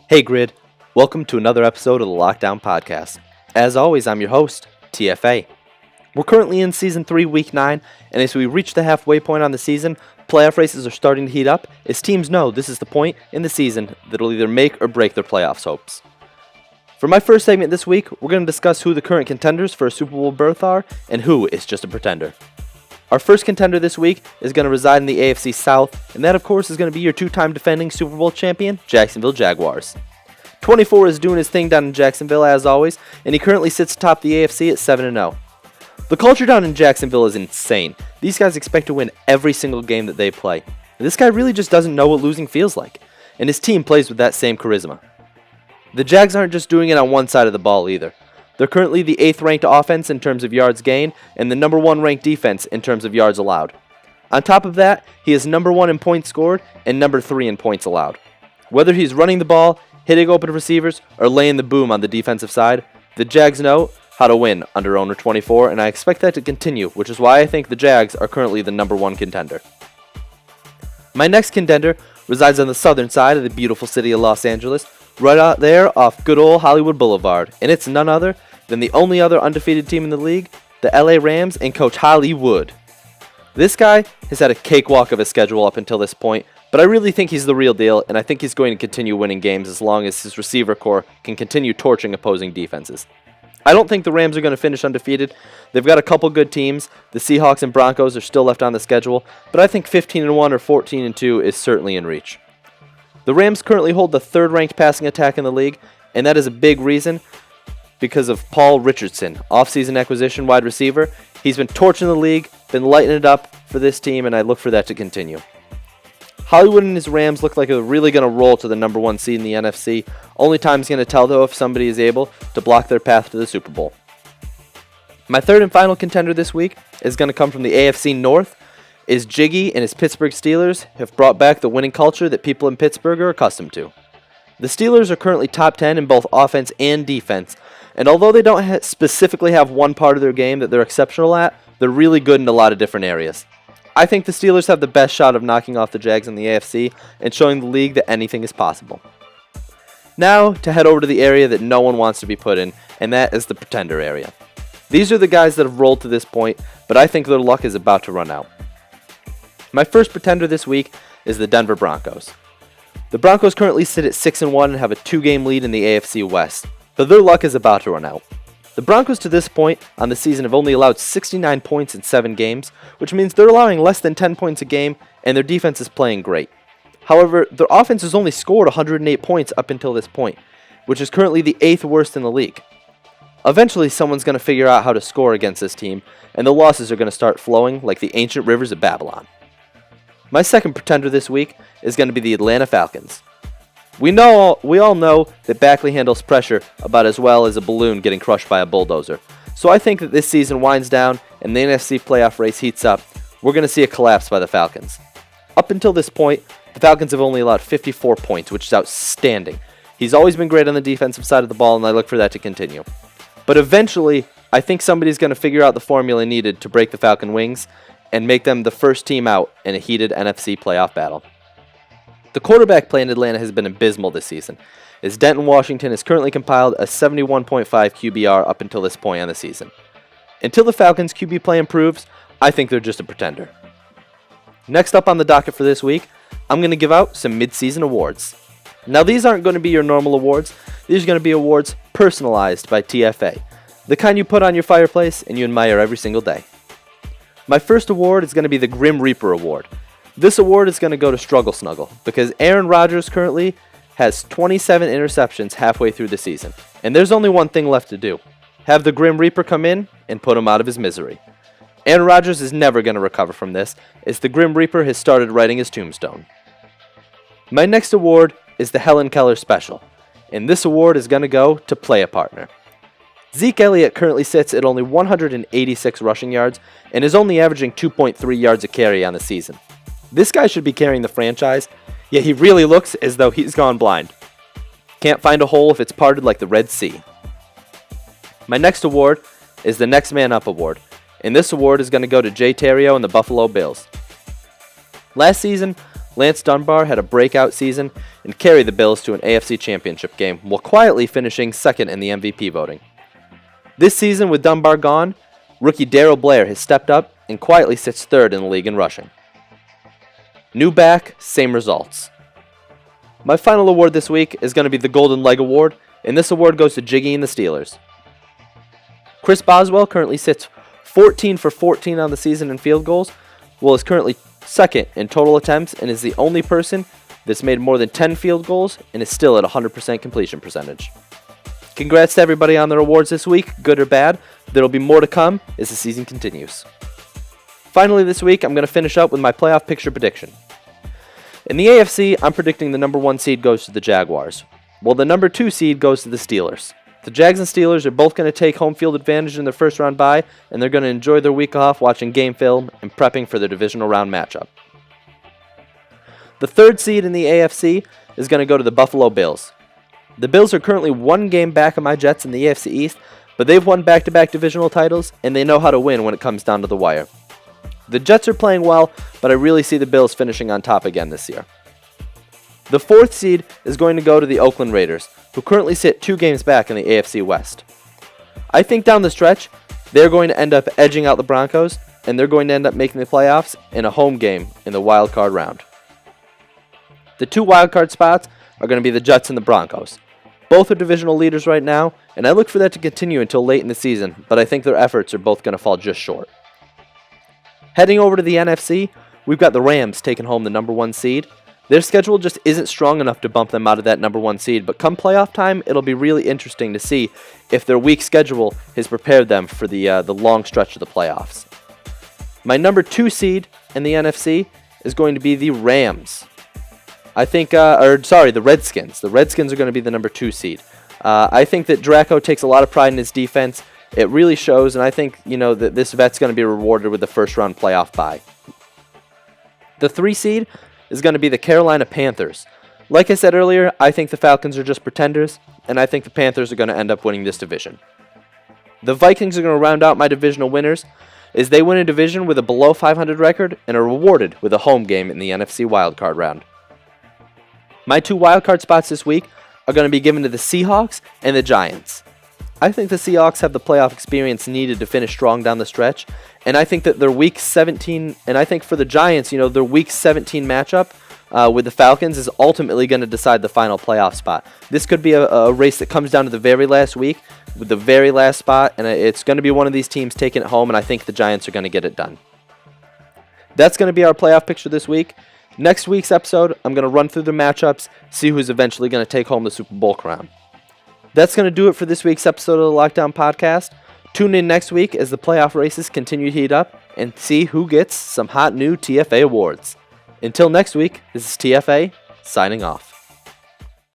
Hey Grid, welcome to another episode of the Lockdown Podcast. As always, I'm your host, TFA. We're currently in Season 3, Week 9, and as we reach the halfway point on the season, playoff races are starting to heat up, as teams know this is the point in the season that'll either make or break their playoffs hopes. For my first segment this week, we're going to discuss who the current contenders for a Super Bowl berth are, and who is just a pretender. Our first contender this week is going to reside in the AFC South, and that of course is going to be your two-time defending Super Bowl champion, Jacksonville Jaguars. 24 is doing his thing down in Jacksonville as always, and he currently sits atop the AFC at 7-0. The culture down in Jacksonville is insane. These guys expect to win every single game that they play. And this guy really just doesn't know what losing feels like, and his team plays with that same charisma. The Jags aren't just doing it on one side of the ball either. They're currently the 8th ranked offense in terms of yards gained and the number 1 ranked defense in terms of yards allowed. On top of that, he is number 1 in points scored and number 3 in points allowed. Whether he's running the ball, hitting open receivers, or laying the boom on the defensive side, the Jags know how to win under owner 24, and I expect that to continue, which is why I think the Jags are currently the number 1 contender. My next contender resides on the southern side of the beautiful city of Los Angeles, right out there off good old Hollywood Boulevard, and it's none other than the only other undefeated team in the league, the LA Rams and Coach Hollywood. This guy has had a cakewalk of a schedule up until this point, but I really think he's the real deal, and I think he's going to continue winning games as long as his receiver core can continue torching opposing defenses. I don't think the Rams are going to finish undefeated. They've got a couple good teams. The Seahawks and Broncos are still left on the schedule, but I think 15-1 or 14-2 is certainly in reach. The Rams currently hold the 3rd ranked passing attack in the league, and that is a big reason because of Paul Richardson, offseason acquisition wide receiver. He's been torching the league, been lighting it up for this team, and I look for that to continue. Hollywood and his Rams look like they're really going to roll to the number 1 seed in the NFC. Only time's going to tell, though, if somebody is able to block their path to the Super Bowl. My third and final contender this week is going to come from the AFC North, as Jiggy and his Pittsburgh Steelers have brought back the winning culture that people in Pittsburgh are accustomed to. The Steelers are currently top 10 in both offense and defense, and although they don't specifically have one part of their game that they're exceptional at, they're really good in a lot of different areas. I think the Steelers have the best shot of knocking off the Jags in the AFC and showing the league that anything is possible. Now, to head over to the area that no one wants to be put in, and that is the pretender area. These are the guys that have rolled to this point, but I think their luck is about to run out. My first pretender this week is the Denver Broncos. The Broncos currently sit at 6-1 and have a 2-game lead in the AFC West, but their luck is about to run out. The Broncos to this point on the season have only allowed 69 points in 7 games, which means they're allowing less than 10 points a game, and their defense is playing great. However, their offense has only scored 108 points up until this point, which is currently the 8th worst in the league. Eventually, someone's going to figure out how to score against this team, and the losses are going to start flowing like the ancient rivers of Babylon. My second pretender this week is going to be the Atlanta Falcons. We all know that Backley handles pressure about as well as a balloon getting crushed by a bulldozer. So I think that this season winds down and the NFC playoff race heats up. We're going to see a collapse by the Falcons. Up until this point, the Falcons have only allowed 54 points, which is outstanding. He's always been great on the defensive side of the ball, and I look for that to continue. But eventually, I think somebody's going to figure out the formula needed to break the Falcon wings and make them the first team out in a heated NFC playoff battle. The quarterback play in Atlanta has been abysmal this season, as Denton Washington has currently compiled a 71.5 QBR up until this point on the season. Until the Falcons' QB play improves, I think they're just a pretender. Next up on the docket for this week, I'm going to give out some midseason awards. Now these aren't going to be your normal awards, these are going to be awards personalized by TFA, the kind you put on your fireplace and you admire every single day. My first award is going to be the Grim Reaper Award. This award is going to go to Struggle Snuggle, because Aaron Rodgers currently has 27 interceptions halfway through the season, and there's only one thing left to do. Have the Grim Reaper come in and put him out of his misery. Aaron Rodgers is never going to recover from this, as the Grim Reaper has started writing his tombstone. My next award is the Helen Keller Special, and this award is going to go to Play a Partner. Zeke Elliott currently sits at only 186 rushing yards and is only averaging 2.3 yards a carry on the season. This guy should be carrying the franchise, yet he really looks as though he's gone blind. Can't find a hole if it's parted like the Red Sea. My next award is the Next Man Up Award, and this award is going to go to Jay Terrio and the Buffalo Bills. Last season, Lance Dunbar had a breakout season and carried the Bills to an AFC Championship game while quietly finishing second in the MVP voting. This season, with Dunbar gone, rookie Darryl Blair has stepped up and quietly sits third in the league in rushing. New back, same results. My final award this week is going to be the Golden Leg Award, and this award goes to Jiggy and the Steelers. Chris Boswell currently sits 14 for 14 on the season in field goals, while is currently second in total attempts and is the only person that's made more than 10 field goals and is still at 100% completion percentage. Congrats to everybody on their awards this week, good or bad. There will be more to come as the season continues. Finally this week, I'm going to finish up with my playoff picture prediction. In the AFC, I'm predicting the number 1 seed goes to the Jaguars, while the number 2 seed goes to the Steelers. The Jags and Steelers are both going to take home field advantage in their first round bye, and they're going to enjoy their week off watching game film and prepping for their divisional round matchup. The 3rd seed in the AFC is going to go to the Buffalo Bills. The Bills are currently 1 game back of my Jets in the AFC East, but they've won back-to-back divisional titles, and they know how to win when it comes down to the wire. The Jets are playing well, but I really see the Bills finishing on top again this year. The 4th seed is going to go to the Oakland Raiders, who currently sit 2 games back in the AFC West. I think down the stretch, they're going to end up edging out the Broncos, and they're going to end up making the playoffs in a home game in the wild card round. The 2 wild card spots are going to be the Jets and the Broncos. Both are divisional leaders right now, and I look for that to continue until late in the season, but I think their efforts are both going to fall just short. Heading over to the NFC, we've got the Rams taking home the number 1 seed. Their schedule just isn't strong enough to bump them out of that number 1 seed, but come playoff time, it'll be really interesting to see if their weak schedule has prepared them for the long stretch of the playoffs. My number 2 seed in the NFC is going to be the Rams. The Redskins. The Redskins are going to be the number 2 seed. I think that Draco takes a lot of pride in his defense. It really shows, and I think, that this vet's going to be rewarded with the first round playoff bye. The 3 seed is going to be the Carolina Panthers. Like I said earlier, I think the Falcons are just pretenders, and I think the Panthers are going to end up winning this division. The Vikings are going to round out my divisional winners as they win a division with a below 500 record and are rewarded with a home game in the NFC wildcard round. My 2 wildcard spots this week are going to be given to the Seahawks and the Giants. I think the Seahawks have the playoff experience needed to finish strong down the stretch, and I think that their Week 17, and I think for the Giants, their Week 17 matchup with the Falcons is ultimately going to decide the final playoff spot. This could be a race that comes down to the very last week with the very last spot, and it's going to be one of these teams taking it home, and I think the Giants are going to get it done. That's going to be our playoff picture this week. Next week's episode, I'm going to run through the matchups, see who's eventually going to take home the Super Bowl crown. That's going to do it for this week's episode of the Lockdown Podcast. Tune in next week as the playoff races continue to heat up and see who gets some hot new TFA awards. Until next week, this is TFA signing off.